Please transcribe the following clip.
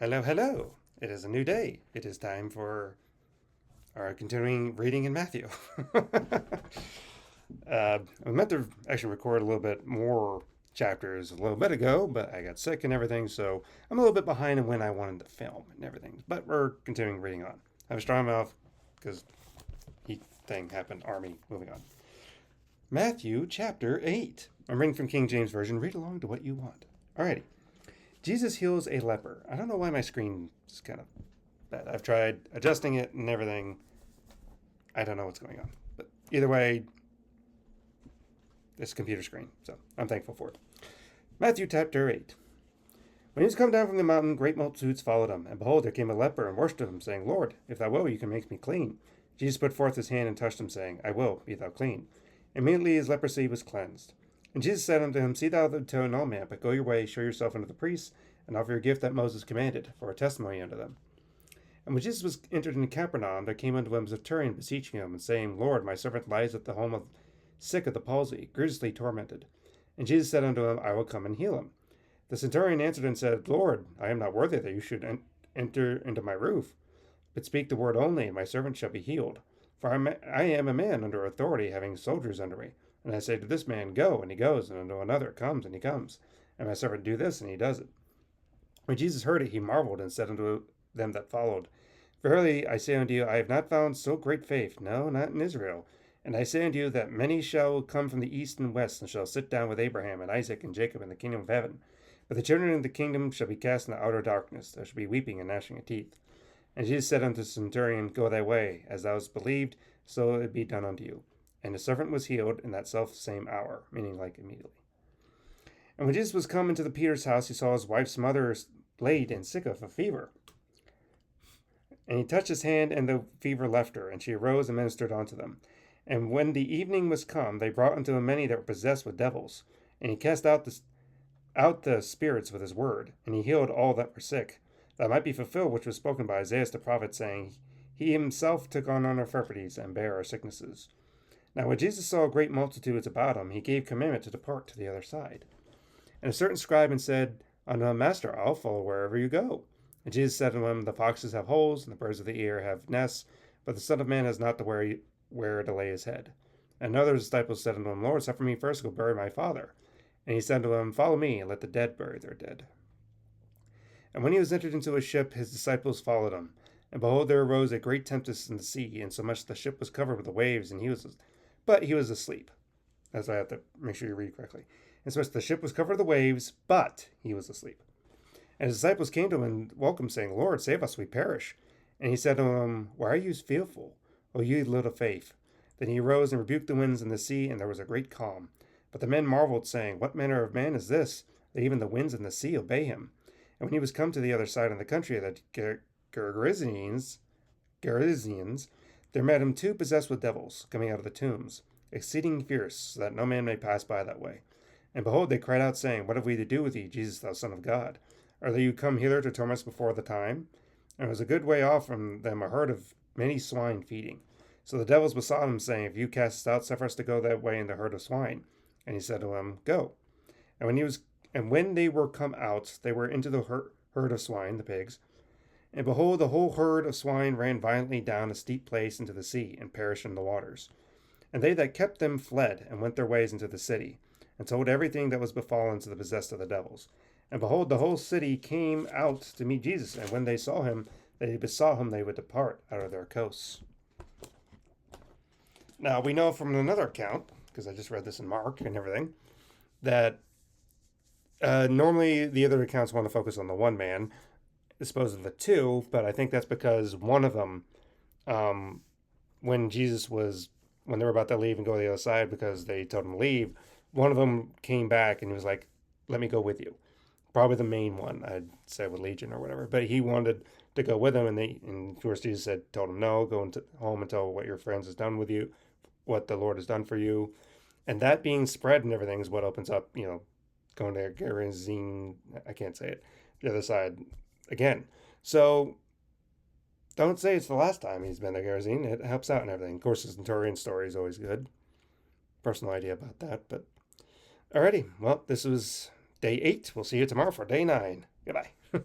Hello, hello. It is a new day. It is time for our continuing reading in Matthew. I meant to actually record a little bit more chapters a little bit ago, but I got sick and everything, so I'm a little bit behind on when I wanted to film and everything. But we're continuing reading on. I have a strong mouth because heat thing happened. Army. Moving on. Matthew chapter 8. I'm reading from King James Version. Read along to what you want. Alrighty. Jesus heals a leper. I don't know why my screen is kind of bad. I've tried adjusting it and everything. I don't know what's going on. But either way, it's a computer screen, so I'm thankful for it. Matthew chapter 8. When he was come down from the mountain, great multitudes followed him. And behold, there came a leper and worshipped him, saying, Lord, if thou wilt, you can make me clean. Jesus put forth his hand and touched him, saying, I will, be thou clean. Immediately his leprosy was cleansed. And Jesus said unto him, See thou tell no man, but go your way, show yourself unto the priests, and offer your gift that Moses commanded, for a testimony unto them. And when Jesus was entered into Capernaum, there came unto him a centurion, beseeching him, and saying, Lord, my servant lies at the home of sick of the palsy, grievously tormented. And Jesus said unto him, I will come and heal him. The centurion answered and said, Lord, I am not worthy that you should enter into my roof, but speak the word only, and my servant shall be healed. For I am a man under authority, having soldiers under me. And I say to this man, Go, and he goes, and unto another, Comes, and he comes. And my servant, Do this, and he does it. When Jesus heard it, he marveled, and said unto them that followed, Verily I say unto you, I have not found so great faith, no, not in Israel. And I say unto you, that many shall come from the east and west, and shall sit down with Abraham, and Isaac, and Jacob in the kingdom of heaven. But the children of the kingdom shall be cast into outer darkness. There shall be weeping and gnashing of teeth. And Jesus said unto the centurion, Go thy way, as thou hast believed, so it be done unto you. And the servant was healed in that self same hour, meaning like immediately. And when Jesus was come into the Peter's house, he saw his wife's mother laid and sick of a fever. And he touched his hand, and the fever left her, and she arose and ministered unto them. And when the evening was come, they brought unto him many that were possessed with devils. And he cast out the spirits with his word, and he healed all that were sick, that might be fulfilled which was spoken by Isaiah the prophet, saying, He himself took on our infirmities, and bare our sicknesses. Now when Jesus saw great multitudes about him, he gave commandment to depart to the other side. And a certain scribe said unto him, Master, I'll follow wherever you go. And Jesus said unto him, The foxes have holes, and the birds of the air have nests, but the Son of Man has not to where to lay his head. And another of his disciples said unto him, Lord, suffer me first to go bury my father. And he said unto him, Follow me, and let the dead bury their dead. And when he was entered into a ship, his disciples followed him. And behold, there arose a great tempest in the sea, insomuch the ship was covered with the waves, and he was asleep. That's why I have to make sure you read correctly. And so the ship was covered with the waves, but he was asleep. And his disciples came to him and welcomed, saying, Lord, save us, we perish. And he said to them, Why are you fearful, O ye little faith? Then he arose and rebuked the winds and the sea, and there was a great calm. But the men marveled, saying, What manner of man is this, that even the winds and the sea obey him? And when he was come to the other side of the country of the Gerasenes, there met him two possessed with devils, coming out of the tombs, exceeding fierce, so that no man may pass by that way. And behold, they cried out, saying, What have we to do with thee, Jesus, thou Son of God? Are you come hither to torment us before the time? And it was a good way off from them a herd of many swine feeding. So the devils besought him, saying, If you cast us out, suffer us to go that way in the herd of swine. And he said to them, Go. And when they were come out, they were into the herd of swine, the pigs. And behold, the whole herd of swine ran violently down a steep place into the sea, and perished in the waters. And they that kept them fled, and went their ways into the city, and told everything that was befallen to the possessed of the devils. And behold, the whole city came out to meet Jesus, and when they saw him, they besought him they would depart out of their coasts. Now, we know from another account, because I just read this in Mark and everything, that normally the other accounts want to focus on the one man, disposed of the two, but I think that's because one of them, when they were about to leave and go to the other side because they told him to leave, one of them came back and he was like, Let me go with you. Probably the main one, I'd say with Legion or whatever, but he wanted to go with him, and of course Jesus told him, No, go home and tell what your friends has done with you, what the Lord has done for you. And that being spread and everything is what opens up, going to Gerizim, I can't say it, the other side again. So don't say it's the last time he's been to Gerizim. It helps out and everything. Of course, the Centurion story is always good. Personal idea about that, but alrighty. Well, this was day 8. We'll see you tomorrow for day 9. Goodbye.